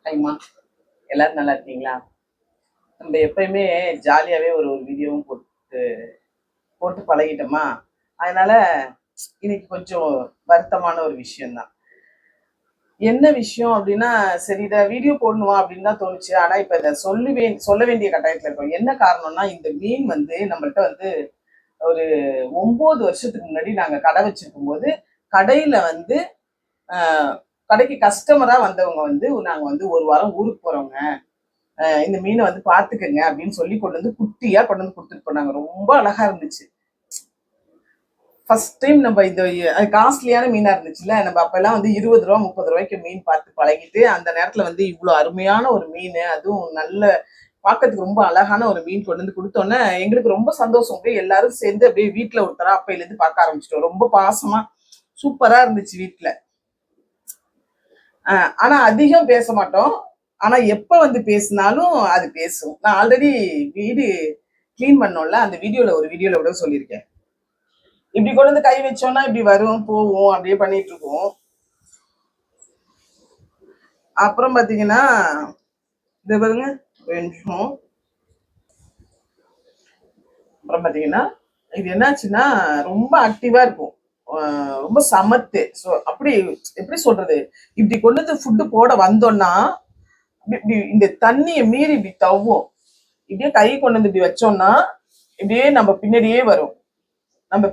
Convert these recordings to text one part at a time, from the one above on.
ஹைமா, எல்லாரும் நல்லா இருக்கீங்களா? நம்ம எப்பயுமே ஜாலியாவே ஒரு ஒரு வீடியோவும் போட்டு போட்டு பழகிட்டோமா. அதனால இன்னைக்கு கொஞ்சம் வருத்தமான ஒரு விஷயம்தான். என்ன விஷயம் அப்படின்னா, சரி இதை வீடியோ போடணுமா அப்படின்னு தான் தோணுச்சு. ஆனா இப்ப இதை சொல்ல வேண்டிய கட்டாயத்துல இருக்கோம். என்ன காரணம்னா, இந்த மீன் வந்து நம்மள்ட்ட வந்து ஒரு 9 வருஷத்துக்கு முன்னாடி நாங்க கடை வச்சிருக்கும் போது, கடையில வந்து கடைக்கு கஸ்டமரா வந்தவங்க வந்து, நாங்க வந்து ஒரு வாரம் ஊருக்கு போறோங்க, இந்த மீனை வந்து பாத்துக்கங்க அப்படின்னு சொல்லி கொண்டு வந்து குட்டியா கொண்டு வந்து கொடுத்துட்டு போனாங்க. ரொம்ப அழகா இருந்துச்சு. ஃபர்ஸ்ட் டைம் நம்ம இது அது காஸ்ட்லியான மீனா இருந்துச்சுல்ல. நம்ம அப்பெல்லாம் வந்து 20 ரூபா 30 ரூபாய்க்கு மீன் பார்த்து பழகிட்டு, அந்த நேரத்துல வந்து இவ்வளவு அருமையான ஒரு மீன், அதுவும் நல்ல பார்க்கறதுக்கு ரொம்ப அழகான ஒரு மீன் கொண்டு வந்து கொடுத்தோன்னே எங்களுக்கு ரொம்ப சந்தோஷம். அப்படியே எல்லாரும் சேர்ந்து அப்படியே வீட்டுல ஒருத்தரா அப்பையில இருந்து பார்க்க ஆரம்பிச்சிட்டோம். ரொம்ப பாசமா சூப்பரா இருந்துச்சு வீட்டுல. ஆனா அதிகம் பேச மாட்டோம். ஆனா எப்ப வந்து பேசினாலும் அது பேசும். நான் ஆல்ரெடி வீடு கிளீன் பண்ணோம்ல, அந்த ஒரு வீடியோல கூட சொல்லியிருக்கேன். இப்படி கொண்டு வந்து கை வச்சோம்னா இப்படி வரும் போவோம் அப்படியே பண்ணிட்டு இருக்கோம். அப்புறம் பாத்தீங்கன்னா இது பாருங்க, நிமிஷம். அப்புறம் பாத்தீங்கன்னா இது என்னாச்சுன்னா ரொம்ப ஆக்டிவா இருக்கும். ரொம்ப சமத்து. ஸோ அப்படி எப்படி சொல்றது, இப்படி கொண்டு வந்து ஃபுட்டு போட வந்தோம்னா இப்படி இந்த தண்ணியை மீறி இப்படி தவ்வும். இப்படியே கை கொண்டு வந்து இப்படி வச்சோம்னா இப்படியே நம்ம பின்னாடியே வரும். நம்ம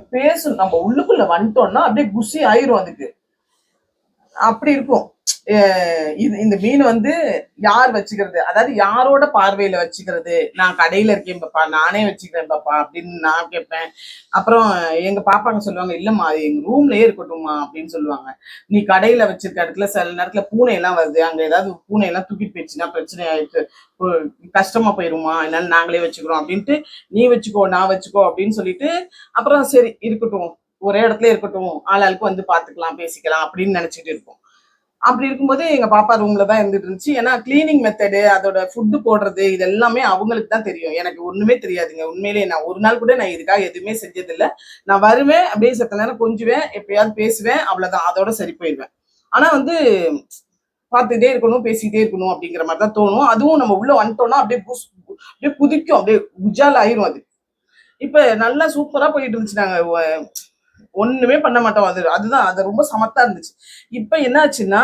நம்ம உள்ளுக்குள்ள வந்துட்டோம்னா அப்படியே குசி ஆயிரும் அதுக்கு. அப்படி இருக்கும். இது இந்த மீன் வந்து யார் வச்சுக்கிறது, அதாவது யாரோட பார்வையில வச்சுக்கிறது. நான் கடையில இருக்கேன் பாப்பா, நானே வச்சுக்கிறேன் பாப்பா அப்படின்னு நான் கேட்பேன். அப்புறம் எங்க பாப்பாங்க சொல்லுவாங்க, இல்லம்மா அது எங்க ரூம்லயே இருக்கட்டும்மா அப்படின்னு சொல்லுவாங்க. நீ கடையில வச்சிருக்க இடத்துல சில நேரத்துல பூனை எல்லாம் வருது, அங்க ஏதாவது பூனை எல்லாம் தூக்கிட்டு போயிடுச்சுன்னா பிரச்சனை ஆயிடுச்சு, கஷ்டமா போயிருமா, என்னால நாங்களே வச்சுக்கிறோம் அப்படின்ட்டு, நீ வச்சுக்கோ நான் வச்சுக்கோ அப்படின்னு சொல்லிட்டு, அப்புறம் சரி இருக்கட்டும், ஒரே இடத்துல இருக்கட்டும், ஆளாளுக்கு வந்து பாத்துக்கலாம் பேசிக்கலாம் அப்படின்னு நினைச்சிட்டு இருக்கோம். அப்படி இருக்கும்போது எங்க பாப்பா ரூம்ல தான் இருந்துட்டு இருந்துச்சு. ஏன்னா கிளீனிங் மெத்தடு, அதோட ஃபுட்டு போடுறது, இது எல்லாமே அவங்களுக்கு தான் தெரியும். எனக்கு ஒண்ணுமே தெரியாதுங்க. உண்மையிலேயே நான் ஒரு நாள் கூட நான் இதுக்காக எதுவுமே செஞ்சதில்ல. நான் வருவேன், அப்படியே செத்த நேரம் கொஞ்சுவேன், எப்பயாவது பேசுவேன், அவ்வளவுதான். அதோட சரி போயிடுவேன். ஆனா வந்து பார்த்துட்டே இருக்கணும், பேசிட்டே இருக்கணும் அப்படிங்கிற மாதிரி தான் தோணும். அதுவும் நம்ம உள்ள வந்துட்டோம்னா அப்படியே குதிக்கும், அப்படியே உஜால் ஆயிரும் அது. இப்ப நல்லா சூப்பரா போயிட்டு இருந்துச்சு. நாங்க ஒண்ணுமே பண்ண மாட்டோம். அதுதான் அது ரொம்ப சமத்தா இருந்துச்சு. இப்ப என்ன ஆச்சுன்னா,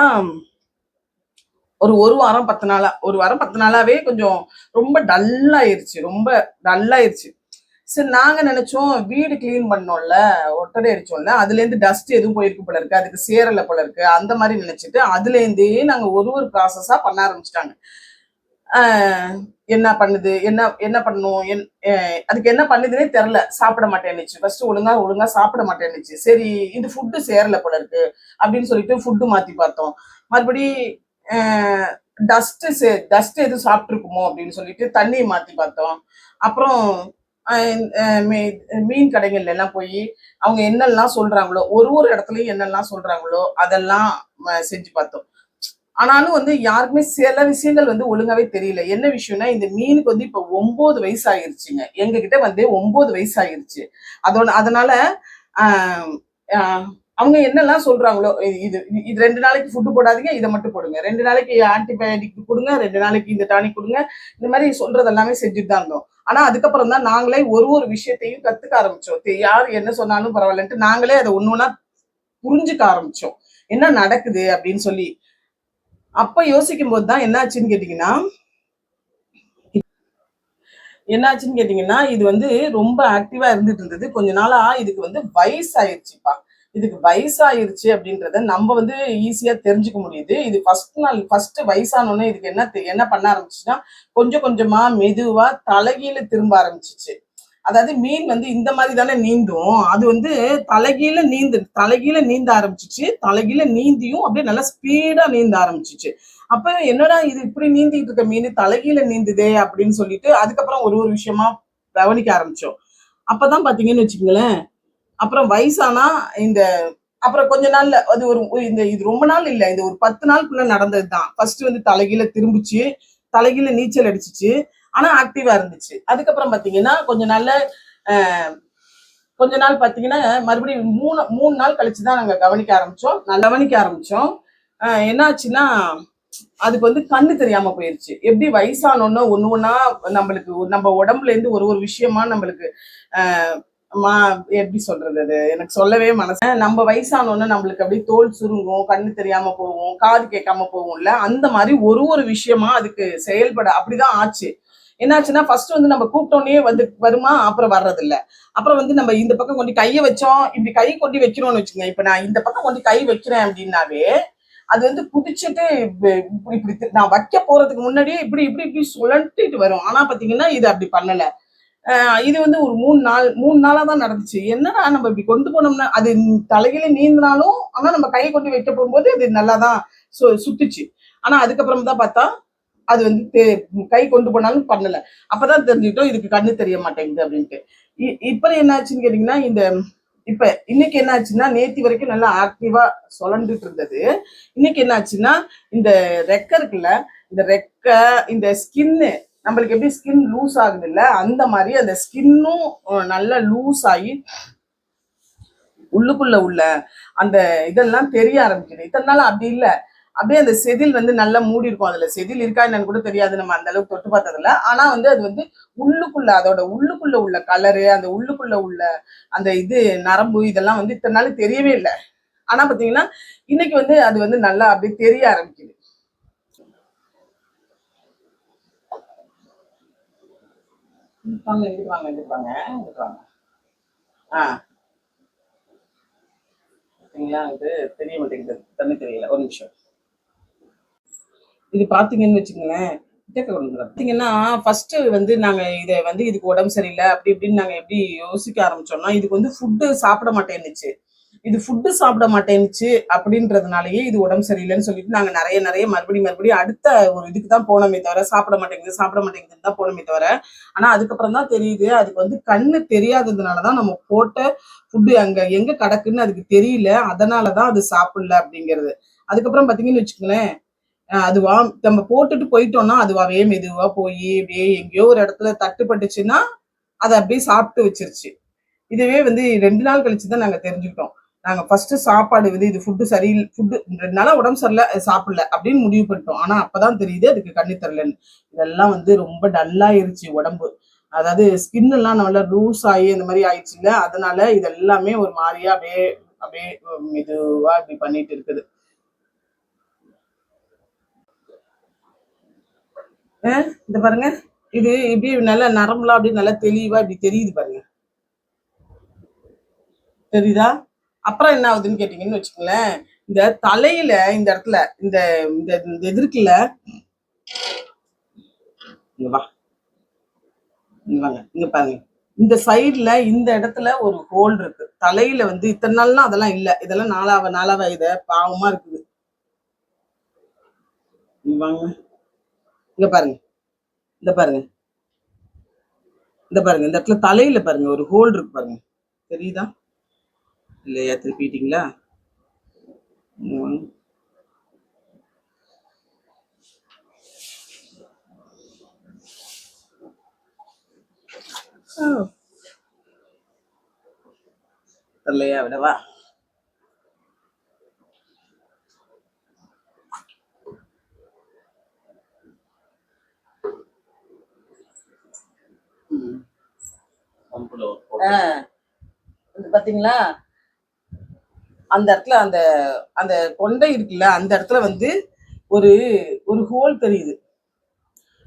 ஒரு வாரம் 10 நாளா, ஒரு வாரம் 10 நாளாவே கொஞ்சம் ரொம்ப டல்லாயிருச்சு. ரொம்ப டல்லாயிருச்சு. சரி நாங்க நினைச்சோம், வீடு கிளீன் பண்ணோம்ல, ஒட்டடை அடிச்சோம்ல, அதுல இருந்து டஸ்ட் எதுவும் போயிருக்கு போல இருக்கு, அதுக்கு சேரல போல இருக்கு, அந்த மாதிரி நினைச்சிட்டு அதுல இருந்தே நாங்க ஒரு ஒரு ப்ராசஸா பண்ண ஆரம்பிச்சிட்டாங்க. என்ன பண்ணுது, என்ன என்ன பண்ணும், அதுக்கு என்ன பண்ணுதுன்னே தெரியல. சாப்பிட மாட்டேன்னுச்சு. ஃபர்ஸ்ட் ஒழுங்கா ஒழுங்கா சாப்பிட மாட்டேன்னுச்சு. சரி இது ஃபுட்டு சேரல போல இருக்கு அப்படின்னு சொல்லிட்டு ஃபுட்டு மாத்தி பார்த்தோம். மறுபடி டஸ்ட் எதுவும் சாப்பிட்டுருக்குமோ அப்படின்னு சொல்லிட்டு தண்ணியை மாத்தி பார்த்தோம். அப்புறம் மீன் கடைகள்ல எல்லாம் போய் அவங்க என்னெல்லாம் சொல்றாங்களோ, ஒரு ஒரு இடத்துலயும் என்னெல்லாம் சொல்றாங்களோ அதெல்லாம் செஞ்சு பார்த்தோம். ஆனாலும் வந்து யாருக்குமே சில விஷயங்கள் வந்து ஒழுங்காவே தெரியல. என்ன விஷயம்னா, இந்த மீனுக்கு வந்து இப்ப 9 வயசு ஆயிருச்சுங்க. எங்க கிட்ட வந்து 9 வயசு ஆயிருச்சு. அதனால ஆஹ் ஆஹ் அவங்க என்னெல்லாம் சொல்றாங்களோ, இது இது 2 நாளைக்கு ஃபுட்டு போடாதீங்க, இதை மட்டும் போடுங்க, 2 நாளைக்கு ஆன்டிபயோட்டிக் கொடுங்க, 2 நாளைக்கு இந்த டானிக் கொடுங்க, இந்த மாதிரி சொல்றது எல்லாமே செஞ்சுட்டு தான் இருந்தோம். ஆனா அதுக்கப்புறம் தான் நாங்களே ஒரு ஒரு விஷயத்தையும் கத்துக்க ஆரம்பிச்சோம். யார் என்ன சொன்னாலும் பரவாயில்லன்ட்டு நாங்களே அதை ஒண்ணு ஒண்ணா புரிஞ்சுக்க ஆரம்பிச்சோம், என்ன நடக்குது அப்படின்னு சொல்லி. அப்ப யோசிக்கும் போதுதான் என்னாச்சுன்னு கேட்டீங்கன்னா, இது வந்து ரொம்ப ஆக்டிவா இருந்துட்டு இருந்தது. கொஞ்ச நாளா இதுக்கு வந்து வயசாயிருச்சுப்பா. இதுக்கு வயசாயிருச்சு அப்படின்றத நம்ம வந்து ஈஸியா தெரிஞ்சுக்க முடியுது. இது ஃபர்ஸ்ட் வயசானோடனே இதுக்கு என்ன பண்ண ஆரம்பிச்சுன்னா, கொஞ்சம் கொஞ்சமா மெதுவா தலைகீழ திரும்ப ஆரம்பிச்சிச்சு. அதாவது மீன் வந்து இந்த மாதிரி தானே நீந்தும், அது வந்து தலைகீழ நீந்த ஆரம்பிச்சிச்சு. தலைகீழ நீந்தியும் அப்படியே நல்லா ஸ்பீடா நீந்த ஆரம்பிச்சிச்சு. அப்ப என்னடா இது இப்படி நீந்திட்டு இருக்க மீன் தலைகீழ நீந்துதே அப்படின்னு சொல்லிட்டு அதுக்கப்புறம் ஒரு ஒரு விஷயமா கவனிக்க ஆரம்பிச்சோம். அப்பதான் பாத்தீங்கன்னு வச்சுக்கோங்களேன், அப்புறம் வயசானா இந்த அப்புறம் கொஞ்ச நாள்ல அது இது ரொம்ப நாள் இல்ல, இந்த ஒரு 10 நாளுக்குள்ள நடந்ததுதான். ஃபர்ஸ்ட் வந்து தலைகீழ திரும்பிச்சு, தலைகீழ நீச்சல் அடிச்சிச்சு. ஆனா ஆக்டிவா இருந்துச்சு. அதுக்கப்புறம் பாத்தீங்கன்னா கொஞ்ச நாள் பாத்தீங்கன்னா மறுபடியும் மூணு மூணு நாள் கழிச்சுதான் நாங்க கவனிக்க ஆரம்பிச்சோம். என்ன ஆச்சுன்னா, அதுக்கு வந்து கண்ணு தெரியாம போயிருச்சு. எப்படி வயசானோன்னா ஒண்ணு ஒண்ணா நம்மளுக்கு நம்ம உடம்புல இருந்து ஒரு ஒரு விஷயமா நம்மளுக்கு ஆஹ் மா எப்படி சொல்றது, அது எனக்கு சொல்லவே மனசு. நம்ம வயசானோன்னா நம்மளுக்கு அப்படியே தோல் சுருங்கும், கண்ணு தெரியாம போகும், காது கேட்காம போகும்ல, அந்த மாதிரி ஒரு ஒரு விஷயமா அதுக்கு செயல்பட அப்படிதான் ஆச்சு. என்னாச்சுன்னா ஃபர்ஸ்ட் வந்து நம்ம கூப்பிட்டோன்னே வந்து வருமா, அப்புறம் வர்றது இல்ல. அப்புறம் வந்து நம்ம இந்த பக்கம் கொண்டு கையை வச்சோம், இப்படி கை கொண்டு வைக்கிறோம்னு வச்சுக்கோங்க. இப்ப நான் இந்த பக்கம் கொண்டு கை வைக்கிறேன் அப்படின்னாவே அது வந்து குதிச்சுட்டு இப்படி இப்படி நான் வைக்க போறதுக்கு முன்னாடியே இப்படி இப்படி இப்படி சுழட்டிட்டு வரும். ஆனா பாத்தீங்கன்னா இது அப்படி பண்ணல. இது வந்து ஒரு 3 நாளா தான் நடந்துச்சு. என்னடா நம்ம இப்படி கொண்டு போனோம்னா அது தலையில நீந்தினாலும், ஆனா நம்ம கை கொண்டு வைக்க போகும்போது அது நல்லாதான் சுட்டுச்சு. ஆனா அதுக்கப்புறம் தான் பார்த்தா அது வந்து கை கொண்டு போனாலும் பண்ணல. அப்பதான் தெரிஞ்சுக்கிட்டோம் இதுக்கு கண்ணு தெரிய மாட்டேங்குது அப்படின்ட்டு. இப்ப என்ன ஆச்சுன்னு கேட்டீங்கன்னா, இந்த இப்ப இன்னைக்கு என்ன ஆச்சுன்னா, நேத்தி வரைக்கும் நல்லா ஆக்டிவா சுழண்டுட்டு இருந்தது. இன்னைக்கு என்ன ஆச்சுன்னா, இந்த ரெக்க இருக்குல்ல, இந்த ரெக்க, இந்த ஸ்கின்னு, நம்மளுக்கு எப்படி ஸ்கின் லூஸ் ஆகுது இல்ல, அந்த மாதிரி அந்த ஸ்கின்னும் நல்லா லூஸ் ஆகி உள்ளுக்குள்ள உள்ள அந்த இதெல்லாம் தெரிய ஆரம்பிக்குது. இத்தனை நாள் அப்படி இல்ல. அப்படியே அந்த செதில் வந்து நல்லா மூடி இருக்கும். அதுல செதில் இருக்கா என்னன்னு கூட தெரியாது, நம்ம அந்த அளவுக்கு தொட்டு பார்த்ததில்ல. ஆனா வந்து அது வந்து உள்ளுக்குள்ள, அதோட உள்ளுக்குள்ள உள்ள கலரு, அந்த உள்ளுக்குள்ள உள்ள அந்த இது நரம்பு, இதெல்லாம் வந்து இத்தனை நாள் தெரியவே இல்லை. ஆனா பாத்தீங்கன்னா இன்னைக்கு வந்து அது வந்து நல்லா அப்படியே தெரிய ஆரம்பிக்குது. வாங்க இங்கிட்டு வாங்க, இங்கிட்டு வாங்க, இங்கிட்டு வாங்க. சரிங்களா, இது தெரிய மாட்டேங்குது, தண்ணி தெரியல, ஒரு நிமிஷம். இது பாத்தீங்கன்னு வச்சுக்கோங்களேன், பாத்தீங்கன்னா ஃபர்ஸ்ட் வந்து நாங்க இதை வந்து இதுக்கு உடம்பு சரியில்லை அப்படி இப்படின்னு நாங்க எப்படி யோசிக்க ஆரம்பிச்சோம்னா, இதுக்கு வந்து ஃபுட்டு சாப்பிட மாட்டேன்னுச்சு. இது ஃபுட்டு சாப்பிட மாட்டேன்னுச்சு அப்படின்றதுனாலயே இது உடம்பு சரியில்லைன்னு சொல்லிட்டு நாங்க நிறைய நிறைய மறுபடியும் அடுத்த ஒரு இதுக்கு தான் போனோமே தவிர, சாப்பிட மாட்டேங்குதுன்னு தான் போனோமே தவிர. ஆனா அதுக்கப்புறம் தான் தெரியுது, அதுக்கு வந்து கண்ணு தெரியாததுனாலதான் நம்ம போட்ட ஃபுட்டு அங்க எங்க கிடக்குன்னு அதுக்கு தெரியல, அதனாலதான் அது சாப்பிடல அப்படிங்கிறது. அதுக்கப்புறம் பாத்தீங்கன்னு வச்சுக்கோங்களேன், அதுவா நம்ம போட்டுட்டு போயிட்டோம்னா அதுவாவே மெதுவா போய் அப்படியே எங்கேயோ ஒரு இடத்துல தட்டுப்பட்டுச்சுன்னா அதை அப்படியே சாப்பிட்டு வச்சிருச்சு. இதுவே வந்து 2 நாள் கழிச்சுதான் நாங்க தெரிஞ்சுக்கிட்டோம். நாங்க ஃபர்ஸ்ட் சாப்பாடு வந்து இது ஃபுட்டு சரியில்லை, ஃபுட்டு 2 நாளா உடம்பு சரியில்லை, சாப்பிடல அப்படின்னு முடிவு பண்ணிட்டோம். ஆனா அப்பதான் தெரியுது அதுக்கு கண்ணு தெரியலன்னு. இதெல்லாம் வந்து ரொம்ப டல்லாயிருச்சு உடம்பு. அதாவது ஸ்கின் எல்லாம் நல்லா லூஸ் ஆகி அந்த மாதிரி ஆயிடுச்சு இல்ல, அதனால இது எல்லாமே ஒரு மாதிரியா அப்படியே அப்படியே மெதுவா இப்படி பண்ணிட்டு இருக்குது. இந்த பாருங்க, இது இப்படி நல்லா நரம்புலாம் அப்படி நல்லா தெளிவா இப்படி தெரியுது பாருங்க, தெரியுதா? அப்புறம் என்ன ஆகுதுன்னு கேட்டீங்கன்னு வச்சுக்கோங்களேன், இந்த தலையில இந்த இடத்துல இந்த இந்த இந்த இது இருக்குல்ல, இங்க வா, இங்க வாங்க, இங்க பாருங்க. இந்த சைடுல இந்த இடத்துல ஒரு ஹோல் இருக்கு. தலையில வந்து இத்தனை நாள்லாம் அதெல்லாம் இல்ல, இதெல்லாம் நாளாவ நாளாவ இத பாவமா இருக்குது. இங்க வாங்க, இங்க பாருங்க, இந்த பாருங்க, இந்த பாருங்க, இந்த இடத்துல தலையில பாருங்க ஒரு ஹோல் இருக்கு பாருங்க, தெரியுதா? இல்லையா, திருப்பிட்டீங்களா? இங்க வாங்க. தெரியலையா, விடவா? பாத்தீங்களா, அந்த இடத்துல அந்த அந்த கொண்டை இருக்குல்ல, அந்த இடத்துல வந்து ஒரு ஒரு ஹோல் தெரியுது.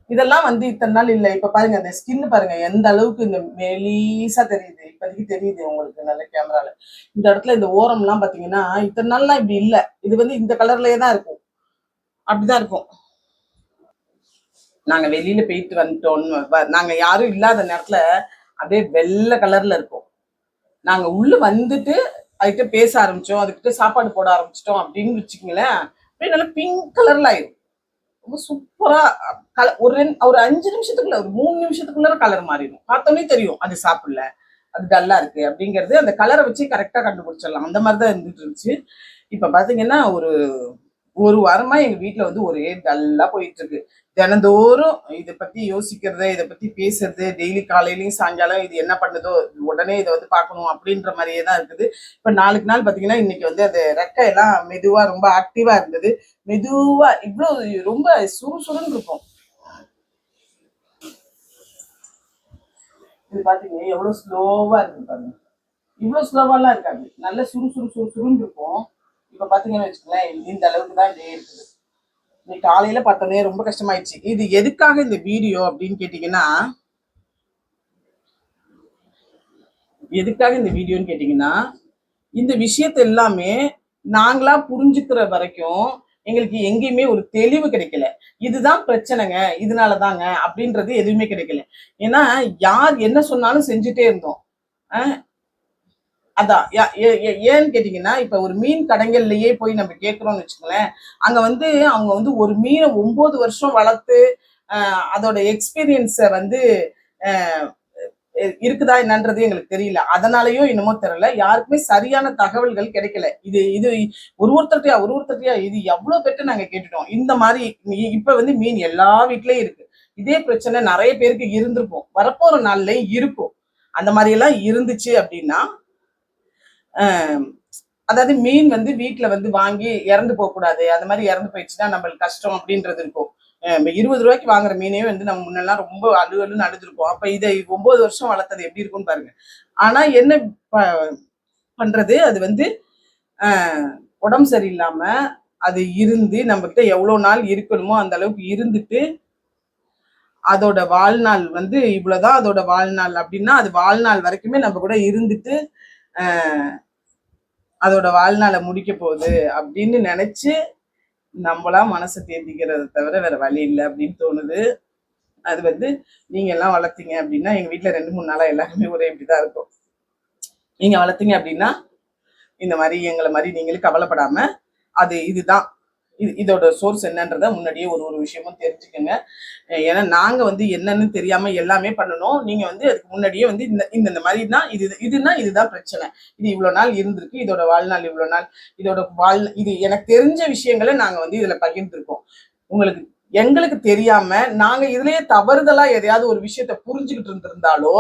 இதெல்லாம் வந்து இத்தனை நாள் இல்ல. இப்ப பாருங்க, அந்த ஸ்கின் பாருங்க எந்த அளவுக்கு இந்த மெலீஸா தெரியுது. இப்போதைக்கு தெரியுது உங்களுக்கு நல்ல கேமரால. இந்த இடத்துல இந்த ஓரம் எல்லாம் பாத்தீங்கன்னா இத்தனை நாள்லாம் இப்படி இல்ல. இது வந்து இந்த கலர்லயே தான் இருக்கும், அப்படிதான் இருக்கும். நாங்க வெளியில போயிட்டு வந்துட்டோம்னு நாங்க யாரும் இல்லாத நேரத்துல அப்படியே வெள்ளை கலர்ல இருக்கும். நாங்க உள்ள வந்துட்டு அதுகிட்ட பேச ஆரம்பிச்சோம், அதுக்கிட்ட சாப்பாடு போட ஆரம்பிச்சிட்டோம் அப்படின்னு வச்சுக்கீங்களேன், அப்படியே நல்லா பிங்க் கலர்ல ஆயிரும். ரொம்ப சூப்பரா ஒரு 5 நிமிஷத்துக்குள்ள, ஒரு 3 நிமிஷத்துக்குள்ள கலர் மாறிடும். பார்த்தோன்னே தெரியும் அது சாப்பிடல, அது டல்லா இருக்கு அப்படிங்கிறது அந்த கலரை வச்சு கரெக்டா கண்டுபிடிச்சிடலாம். அந்த மாதிரிதான் இருந்துட்டு இருந்துச்சு. இப்ப பாத்தீங்கன்னா ஒரு ஒரு வாரமா எங்க வீட்ல வந்து ஒரே டல்லா போயிட்டு இருக்கு. தினந்தோறும் இத பத்தி யோசிக்கிறது, இத பத்தி பேசுறது, டெய்லி காலையிலயும் சாயங்காலம் இது என்ன பண்ணுதோ உடனே இத வந்து பார்க்கணும் அப்படின்ற மாரியே தான் இருக்குது. இப்ப நாளுக்கு நாள் பார்த்தீங்கன்னா, இன்னைக்கு வந்து அது ரெக்கை எல்லாம் மெதுவா ரொம்ப ஆக்டிவா இருந்தது. மெதுவா இவ்ளோ ரொம்ப சுறுசுறுன்னு இருக்கும். இது பார்த்தீங்க எவ்வளோ ஸ்லோவா இருக்கு பாருங்க. இவ்வளோ ஸ்லோவாலாம் இருக்காது. நல்ல சுறுசுறுன்னு இருக்கும். இப்ப பார்த்தீங்கன்னு வச்சுக்கோங்களேன், இந்த அளவுக்கு தான் டே இருக்குது. இன்னைக்கு காலையில பார்த்தோன்னே ரொம்ப கஷ்டமாயிடுச்சு. இது எதுக்காக இந்த வீடியோ அப்படின்னு கேட்டீங்கன்னா, எதுக்காக இந்த வீடியோன்னு கேட்டீங்கன்னா, இந்த விஷயத்த எல்லாமே நாங்களா புரிஞ்சுக்கிற வரைக்கும் எங்களுக்கு எங்கேயுமே ஒரு தெளிவு கிடைக்கல. இதுதான் பிரச்சனைங்க, இதனால தாங்க அப்படின்றது எதுவுமே கிடைக்கல. ஏன்னா யார் என்ன சொன்னாலும் செஞ்சுட்டே இருந்தோம். அதான் ஏன்னு கேட்டீங்கன்னா, இப்ப ஒரு மீன் கடைகள்லயே போய் நம்ம கேட்கிறோம்னு வச்சுக்கோங்களேன், அங்க வந்து அவங்க வந்து ஒரு மீனை 9 வருஷம் வளர்த்து அதோட எக்ஸ்பீரியன்ஸை வந்து இருக்குதா என்னன்றது எங்களுக்கு தெரியல. அதனாலயோ என்னமோ தெரியல, யாருக்குமே சரியான தகவல்கள் கிடைக்கல. இது இது ஒரு ஒருத்தர்கிட்டயா இது எவ்வளவு பேர்ட்ட நாங்க கேட்டுட்டோம். இந்த மாதிரி இப்ப வந்து மீன் எல்லா வீட்லயும் இருக்கு. இதே பிரச்சனை நிறைய பேருக்கு இருந்திருக்கும், வரப்போற நாள்லயும் இருக்கும். அந்த மாதிரி எல்லாம் இருந்துச்சு அப்படின்னா, அதாவது மீன் வந்து வீட்டுல வந்து வாங்கி இறந்து போக கூடாது, அந்த மாதிரி இறந்து போயிடுச்சுன்னா நம்மளுக்கு கஷ்டம் அப்படின்றது இருக்கும். 20 ரூபாய்க்கு வாங்குற மீனே வந்து நம்ம முன்னெல்லாம் ரொம்ப அழுவலுன்னு அழுதுருப்போம். அப்ப இதை 9 வருஷம் வளர்த்தது எப்படி இருக்கும்னு பாருங்க. ஆனா என்ன பண்றது, அது வந்து உடம்பு சரியில்லாம அது இருந்து நம்ம கிட்ட எவ்வளவு நாள் இருக்கணுமோ அந்த அளவுக்கு இருந்துட்டு, அதோட வாழ்நாள் வந்து இவ்வளவுதான் அதோட வாழ்நாள் அப்படின்னா, அது வாழ்நாள் வரைக்குமே நம்ம கூட இருந்துட்டு அதோட வாழ்நாளை முடிக்க போகுது அப்படின்னு நினைச்சு நம்மளா மனசை தேர்த்திக்கிறத தவிர வேற வழி இல்லை அப்படின்னு தோணுது. அது வந்து நீங்க எல்லாம் வளர்த்தீங்க அப்படின்னா, எங்க வீட்டுல 2-3 நாளா எல்லாருமே ஒரே இப்படிதான் இருக்கும். நீங்க வளர்த்தீங்க அப்படின்னா இந்த மாதிரி எங்களை மாதிரி நீங்களும் கவலைப்படாம, அது இதுதான் இதோட சோர்ஸ் என்னன்றத முன்னாடியே ஒரு ஒரு விஷயமும் தெரிஞ்சுக்கோங்க. ஏன்னா நாங்க வந்து என்னன்னு தெரியாம எல்லாமே பண்ணணும். நீங்க வந்து அதுக்கு முன்னாடியே வந்து இந்த இந்த மாதிரி தான் இதுதான் பிரச்சனை, இது இவ்வளவு நாள் இருந்திருக்கு, இதோட வாழ்நாள் இவ்வளவு நாள், இது எனக்கு தெரிஞ்ச விஷயங்களை நாங்க வந்து இதுல பகிர்ந்துருக்கோம். உங்களுக்கு எங்களுக்கு தெரியாம நாங்க இதுலயே தவறுதலா எதையாவது ஒரு விஷயத்த புரிஞ்சுக்கிட்டு இருந்திருந்தாலோ,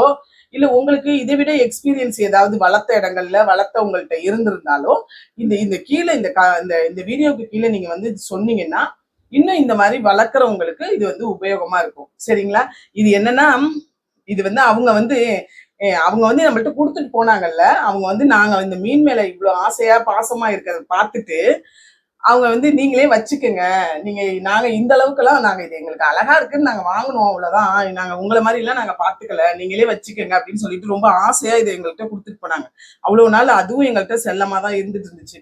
இல்ல உங்களுக்கு இதை விட எக்ஸ்பீரியன்ஸ் ஏதாவது வளர்த்த இடங்கள்ல வளர்த்தவங்கள்ட்ட இருந்திருந்தாலோ, இந்த இந்த கீழே இந்த வீடியோக்கு கீழே நீங்க வந்து சொன்னீங்கன்னா இன்னும் இந்த மாதிரி வளர்க்குறவங்களுக்கு இது வந்து உபயோகமா இருக்கும். சரிங்களா? இது என்னன்னா, இது வந்து அவங்க வந்து நம்மள்ட்ட கொடுத்துட்டு போனாங்கல்ல, அவங்க வந்து நாங்க இந்த மீன் மேல இவ்வளவு ஆசையா பாசமா இருக்கிறத பார்த்துட்டு அவங்க வந்து நீங்களே வச்சுக்கோங்க, நாங்க இந்த அளவுக்குலாம் நாங்க இது எங்களுக்கு அழகா இருக்குன்னு நாங்க வாங்கினோம், அவ்வளவுதான், நாங்க உங்களை மாதிரி எல்லாம் நாங்க பாத்துக்கல, நீங்களே வச்சுக்கோங்க அப்படின்னு சொல்லிட்டு ரொம்ப ஆசையா இதை எங்கள்கிட்ட கொடுத்துட்டு போனாங்க. அவ்வளவு நாள் அதுவும் எங்கள்கிட்ட செல்லமா தான் இருந்துட்டு இருந்துச்சு.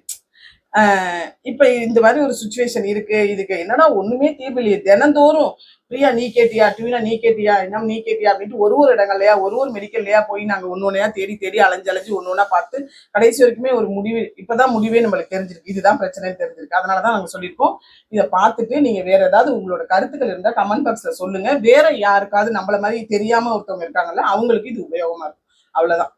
இப்ப இந்த மாதிரி ஒரு சுச்சுவேஷன் இருக்கு. இதுக்கு என்னன்னா ஒண்ணுமே தீர்வு இல்லையே. தினந்தோறும் பிரியா நீ கேட்டியா, டிவினா நீ கேட்டியா, என்ன நீ கேட்டியா அப்படின்ட்டு ஒரு ஒரு இடங்கள்லயா ஒரு மெடிக்கல்லையா போய் நாங்க ஒன்னொன்னையா தேடி தேடி அலைஞ்சு ஒன்னொன்னா பார்த்து கடைசி வரைக்குமே ஒரு முடிவு, இப்பதான் முடிவே நம்மளுக்கு தெரிஞ்சிருக்கு, இதுதான் பிரச்சனைன்னு தெரிஞ்சிருக்கு. அதனாலதான் நாங்க சொல்லியிருக்கோம். இதை பார்த்துட்டு நீங்க வேற ஏதாவது உங்களோட கருத்துக்கள் இருந்தா கமெண்ட் பாக்ஸ்ல சொல்லுங்க. வேற யாருக்காவது நம்மள மாதிரி தெரியாம ஒருத்தவங்க இருக்காங்கல்ல, அவங்களுக்கு இது உபயோகமா இருக்கும். அவ்வளவுதான்.